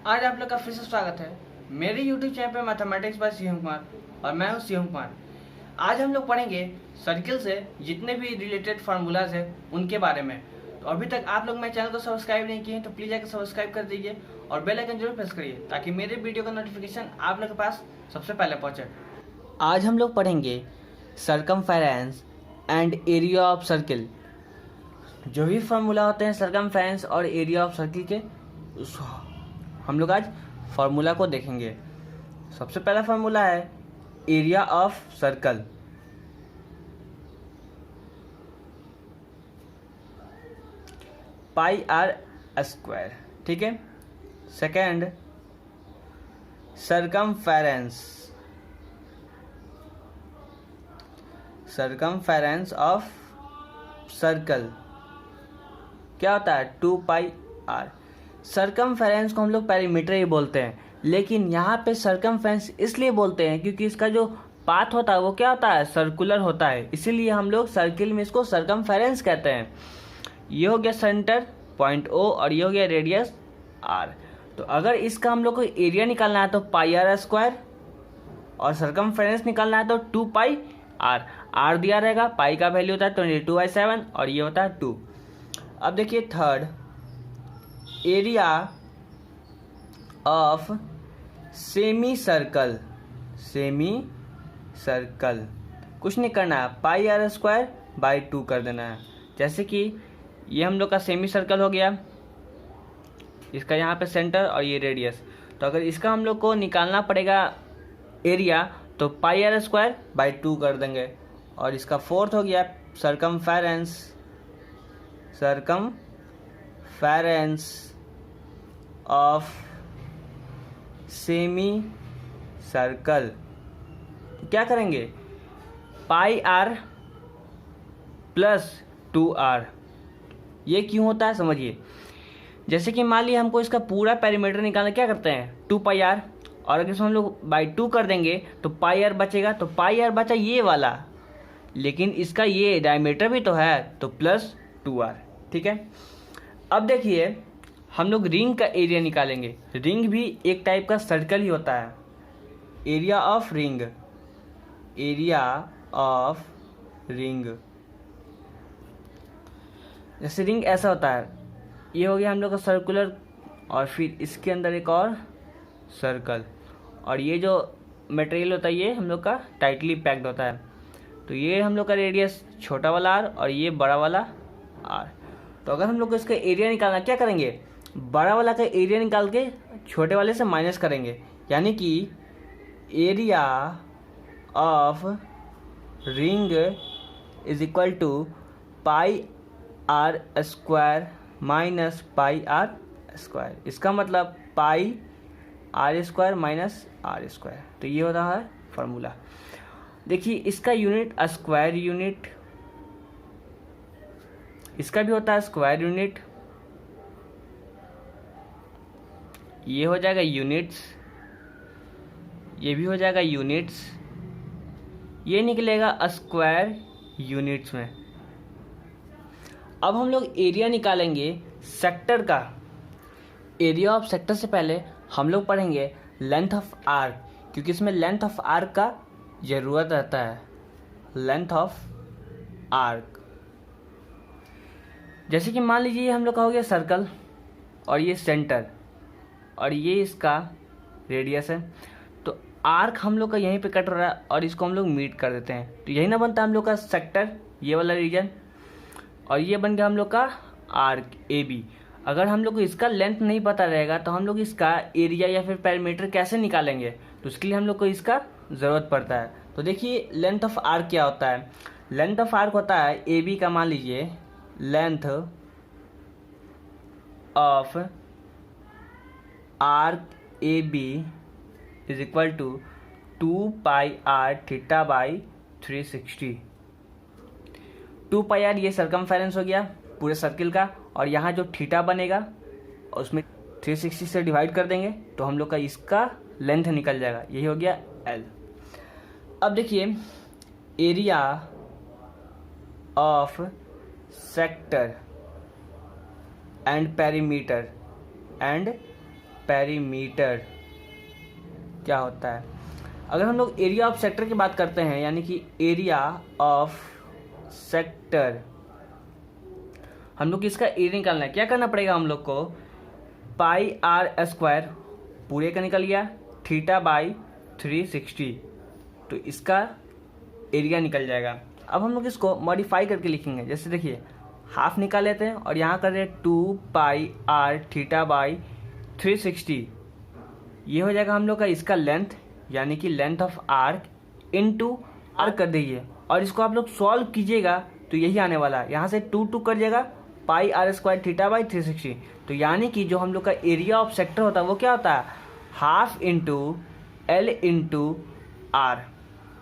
आज आप लोग का फिर से स्वागत है मेरे YouTube चैनल पे मैथमेटिक्स बाय शिवम कुमार और मैं हूँ शिवम कुमार। आज हम लोग पढ़ेंगे सर्किल से जितने भी रिलेटेड फार्मूलाज है उनके बारे में। तो अभी तक आप लोग मेरे चैनल को सब्सक्राइब नहीं किए तो प्लीज़ जाकर सब्सक्राइब कर दीजिए और बेल आइकन जरूर प्रेस करिए ताकि मेरे वीडियो का नोटिफिकेशन आप लोग के पास सबसे पहले पहुँचे। आज हम लोग पढ़ेंगे circumference and area of circle. जो भी फार्मूला होते हैं सर्कमफेरेंस और एरिया ऑफ सर्किल के हम लोग आज फार्मूला को देखेंगे। सबसे पहला फार्मूला है area of circle. Pi are square, ठीक है। Second circumference, circumference of circle क्या होता है 2 पाई आर। सर्कमफेरेंस को हम लोग पेरीमीटर ही बोलते हैं, लेकिन यहाँ पे सर्कमफेरेंस इसलिए बोलते हैं क्योंकि इसका जो पाथ होता है वो क्या होता है सर्कुलर होता है, इसीलिए हम लोग सर्किल में इसको सर्कमफेरेंस कहते हैं। ये हो गया सेंटर पॉइंट ओ और ये हो गया रेडियस आर। तो अगर इसका हम लोग को एरिया निकालना है तो पाई आर स्क्वायर और सर्कमफेरेंस निकालना है तो 2 पाई आर। आर दिया रहेगा, पाई का वैल्यू होता है 22/7 और ये होता है 2। अब देखिए third area of semi circle. Semi circle कुछ नहीं करना है, पाई आर स्क्वायर बाई 2 कर देना है। जैसे कि ये हम लोग का सेमी सर्कल हो गया, इसका यहाँ पे सेंटर और ये रेडियस। तो अगर इसका हम लोग को निकालना पड़ेगा एरिया तो पाई आर स्क्वायर बाई 2 कर देंगे। और इसका फोर्थ हो गया circumference, circumference of semi circle क्या करेंगे पाई आर प्लस 2r। ये क्यों होता है समझिए। जैसे कि मान लीजिए हमको इसका पूरा पेरीमीटर निकालना, क्या करते हैं 2 पाई आर, और अगर इसमें हम लोग बाई 2 कर देंगे तो पाई आर बचेगा। तो पाई आर बचा ये वाला, लेकिन इसका ये डायमीटर भी तो है तो प्लस 2r, ठीक है। अब देखिए हम लोग रिंग का एरिया निकालेंगे। रिंग भी एक टाइप का सर्कल ही होता है। Area of ring, area of ring, जैसे रिंग ऐसा होता है, ये हो गया हम लोग का सर्कुलर और फिर इसके अंदर एक और सर्कल, और ये जो मटेरियल होता है ये हम लोग का टाइटली पैक्ड होता है। तो ये हम लोग का रेडियस छोटा वाला आर और ये बड़ा वाला आर। तो अगर हम लोग को इसका एरिया निकालना, क्या करेंगे बड़ा वाला का एरिया निकाल के छोटे वाले से माइनस करेंगे, यानी कि area of ring is equal to pi are square minus pi are square. इसका मतलब pi are square minus R square. तो ये होता है फार्मूला। देखिए इसका यूनिट स्क्वायर यूनिट, इसका भी होता है स्क्वायर यूनिट, ये हो जाएगा यूनिट्स, ये भी हो जाएगा यूनिट्स, ये निकलेगा स्क्वायर यूनिट्स में। अब हम लोग एरिया निकालेंगे सेक्टर का। एरिया ऑफ सेक्टर से पहले हम लोग पढ़ेंगे लेंथ ऑफ आर्क, क्योंकि इसमें लेंथ ऑफ आर्क का ज़रूरत रहता है। लेंथ ऑफ आर्क, जैसे कि मान लीजिए हम लोग का हो गया सर्कल और ये सेंटर और ये इसका रेडियस है। तो आर्क हम लोग का यहीं पे कट रहा है और इसको हम लोग मीट कर देते हैं। तो यही ना बनता है हम लोग का सेक्टर, ये वाला रीजन, और ये बन गया हम लोग का आर्क ए बी। अगर हम लोग को इसका लेंथ नहीं पता रहेगा तो हम लोग इसका एरिया या फिर पेरीमीटर कैसे निकालेंगे, तो उसके लिए हम लोग को इसका ज़रूरत पड़ता है। तो देखिए लेंथ ऑफ आर्क क्या होता है। लेंथ ऑफ आर्क होता है ए बी का, मान लीजिए length of arc A B is equal to 2 pi r theta by 360। 2 pi r ये सर्कमफेरेंस हो गया पूरे सर्किल का, और यहाँ जो थीटा बनेगा और उसमें 360 से डिवाइड कर देंगे तो हम लोग का इसका लेंथ निकल जाएगा, यही हो गया L। अब देखिए area of sector and perimeter and perimeter क्या होता है। अगर हम लोग एरिया ऑफ सेक्टर की बात करते हैं, यानी कि एरिया ऑफ सेक्टर, हम लोग इसका एरिया निकालना है, क्या करना पड़ेगा हम लोग को, पाई आर स्क्वायर पूरे का निकल गया, थीटा बाई 360, तो इसका एरिया निकल जाएगा। अब हम लोग इसको मॉडिफाई करके लिखेंगे, जैसे देखिए हाफ निकाल लेते हैं और यहाँ कर रहे हैं 2 पाई आर थीटा बाई 360, ये हो जाएगा हम लोग का इसका लेंथ, यानी कि length of arc into arc कर दीजिए और इसको आप लोग सॉल्व कीजिएगा तो यही आने वाला है। यहाँ से 2 कर जाएगा, पाई आर स्क्वायर थीटा बाई 360, तो यानी कि जो हम लोग का एरिया ऑफ सेक्टर होता है वो क्या होता है, half into L into R,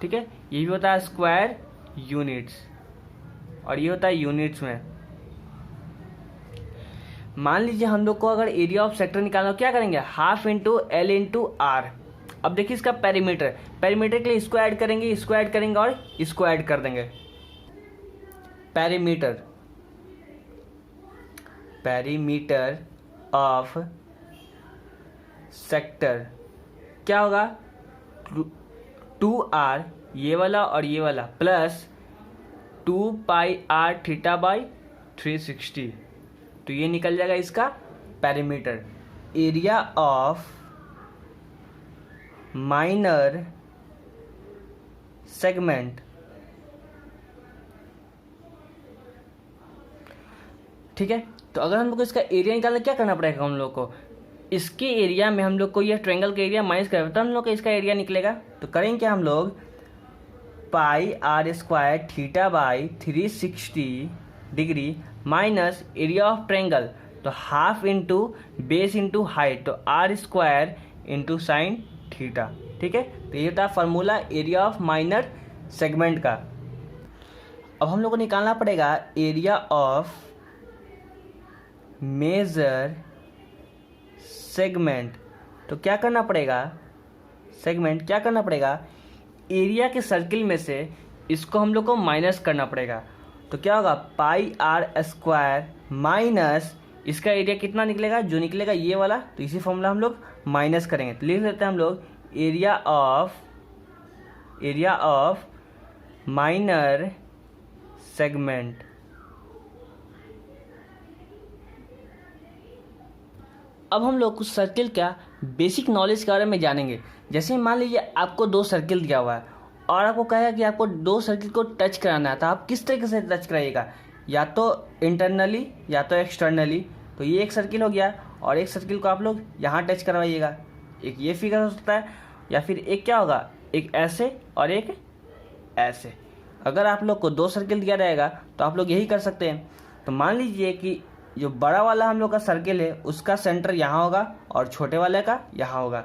ठीक है। ये भी होता है स्क्वायर यूनिट्स और ये होता है यूनिट्स में। मान लीजिए हम लोग को अगर एरिया ऑफ सेक्टर निकालना हो, क्या करेंगे, half into L into R. अब देखिए इसका पेरीमीटर, पेरीमीटर के लिए इसको ऐड करेंगे, इसको ऐड करेंगे और इसको ऐड कर देंगे। पेरीमीटर ऑफ सेक्टर क्या होगा, 2r ये वाला और ये वाला plus 2 pi r theta by 360, तो ये निकल जाएगा इसका perimeter. Area of minor segment, ठीक है। तो अगर हम लोग को इसका एरिया निकालना, क्या करना पड़ेगा हम लोग को, इसके एरिया में हम लोग को यह ट्रायंगल का एरिया माइनस करें तो हम लोग का इसका एरिया निकलेगा। तो करेंगे क्या हम लोग, pi are square theta by 360 degree minus area of triangle, तो half into base into height, तो R square into sine theta, ठीक है। तो ये था formula area of minor segment का। अब हम लोग को निकालना पड़ेगा एरिया ऑफ मेजर सेगमेंट। तो क्या करना पड़ेगा, सेगमेंट क्या करना पड़ेगा, एरिया के सर्किल में से इसको हम लोग को माइनस करना पड़ेगा। तो क्या होगा, पाई आर स्क्वायर माइनस इसका एरिया कितना निकलेगा, जो निकलेगा ये वाला, तो इसी फॉर्मूला हम लोग माइनस करेंगे। तो लिख लेते हैं हम लोग एरिया ऑफ माइनर सेगमेंट। अब हम लोग कुछ सर्किल का बेसिक नॉलेज के बारे में जानेंगे। जैसे मान लीजिए आपको 2 सर्किल दिया हुआ है और आपको कहेगा कि आपको 2 सर्किल को टच कराना है, तो आप किस तरीके से टच कराइएगा, या तो इंटरनली या तो एक्सटर्नली। तो ये एक सर्किल हो गया और एक सर्किल को आप लोग यहाँ टच करवाइएगा, एक ये फिगर हो सकता है, या फिर एक क्या होगा, एक ऐसे और एक ऐसे। अगर आप लोग को 2 सर्किल दिया रहेगा तो आप लोग यही कर सकते हैं। तो मान लीजिए कि जो बड़ा वाला हम लोग का सर्किल है उसका सेंटर यहाँ होगा और छोटे वाले का यहाँ होगा।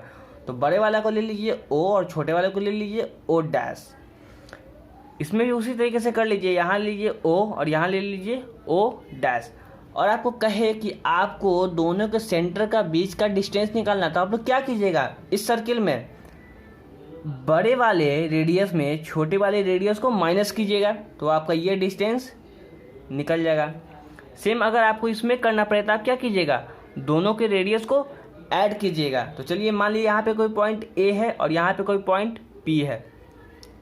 तो बड़े वाला को ले लीजिए O और छोटे वाले को ले लीजिए O डैश। इसमें भी उसी तरीके से कर लीजिए, यहाँ लीजिए O और यहाँ ले लीजिए O डैश। और आपको कहे कि आपको दोनों के सेंटर का बीच का डिस्टेंस निकालना, तो आप लोग क्या कीजिएगा, इस सर्किल में बड़े वाले रेडियस में छोटे वाले रेडियस को माइनस कीजिएगा, तो आपका ये डिस्टेंस निकल जाएगा। सेम अगर आपको इसमें करना पड़े तो आप क्या कीजिएगा, दोनों के रेडियस को ऐड कीजिएगा। तो चलिए मान लीजिए यहाँ पे कोई पॉइंट A है और यहाँ पे कोई पॉइंट P है,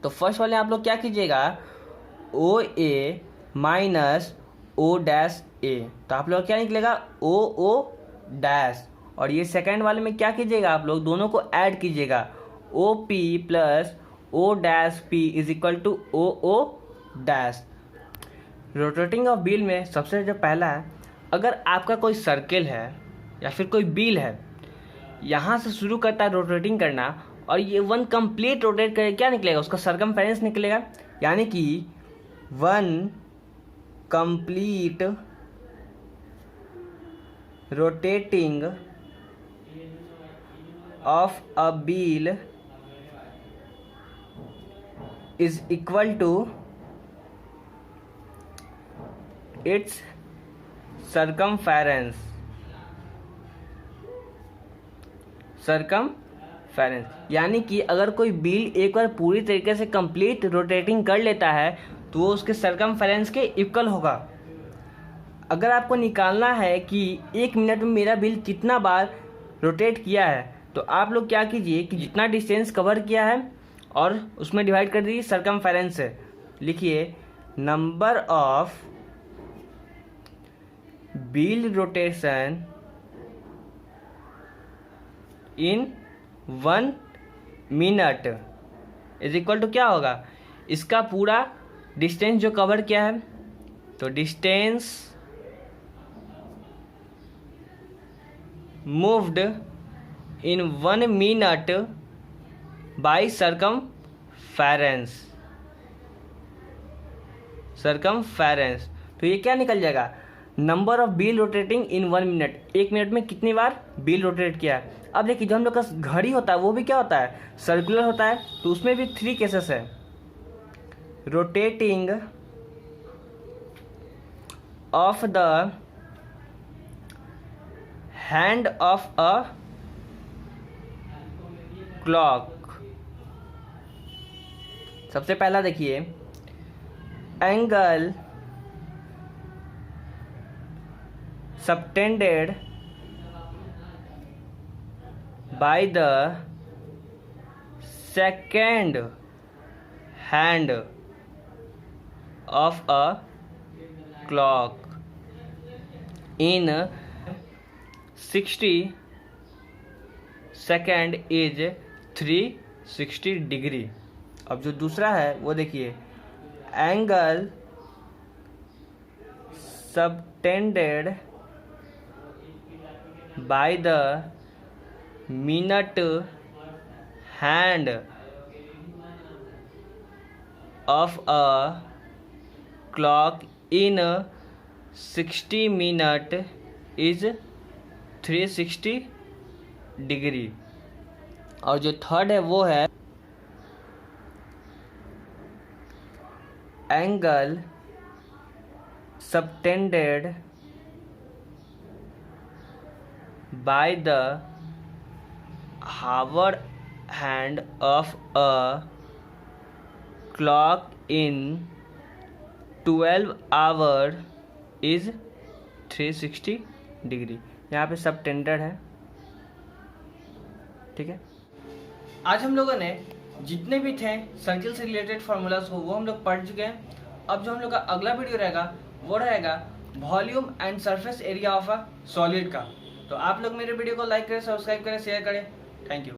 तो फर्स्ट वाले आप लोग क्या कीजिएगा, OA minus O dash A, तो आप लोग क्या निकलेगा, OO डैश। और ये सेकेंड वाले में क्या कीजिएगा, आप लोग दोनों को ऐड कीजिएगा, OP plus O dash P is equal to OO dash. Rotating of wheel में सबसे जो पहला है, अगर आपका कोई सर्किल है या फिर कोई व्हील है, यहाँ से शुरू करता है रोटेटिंग करना और ये 1 कंप्लीट रोटेट करे, क्या निकलेगा, उसका सरकमफेरेंस निकलेगा। यानी कि 1 complete rotating of a wheel is equal to its circumference. यानी कि अगर कोई व्हील एक बार पूरी तरीके से कंप्लीट रोटेटिंग कर लेता है तो वो उसके सरकमफेरेंस के इक्वल होगा। अगर आपको निकालना है कि 1 मिनट में मेरा व्हील कितना बार रोटेट किया है, तो आप लोग क्या कीजिए कि जितना डिस्टेंस कवर किया है और उसमें डिवाइड कर दीजिए सर्कमफेरेंस से। लिखिए number of wheel rotation in 1 minute is equal to क्या होगा, इसका पूरा डिस्टेंस जो कवर किया है, तो distance moved in 1 minute by circumference. तो ये क्या निकल जाएगा, number of wheel rotating in 1 minute, 1 minute में कितनी बार व्हील रोटेट किया है। अब देखिए जो हम लोग का घड़ी होता है वो भी क्या होता है, सर्कुलर होता है, तो उसमें भी 3 केसेस है, rotating of the hand of a clock. सबसे पहला देखिए angle subtended by the second hand of a clock in 60 second is 360 degree. अब जो दूसरा है वो देखिए angle subtended by the minute hand of a clock in 60 minute is 360 degree. और जो थर्ड है वो है angle subtended by the hour hand of a clock in 12 hour is 360 degree. यहाँ पे सबटेंडेड है, ठीक है। आज हम लोगों ने जितने भी थे सर्किल से रिलेटेड फार्मूलाज को वो हम लोग पढ़ चुके हैं। अब जो हम लोग का अगला वीडियो रहेगा वो रहेगा volume and surface area of a solid का। तो आप लोग मेरे वीडियो को लाइक करें, सब्सक्राइब करें, शेयर करें। Thank you.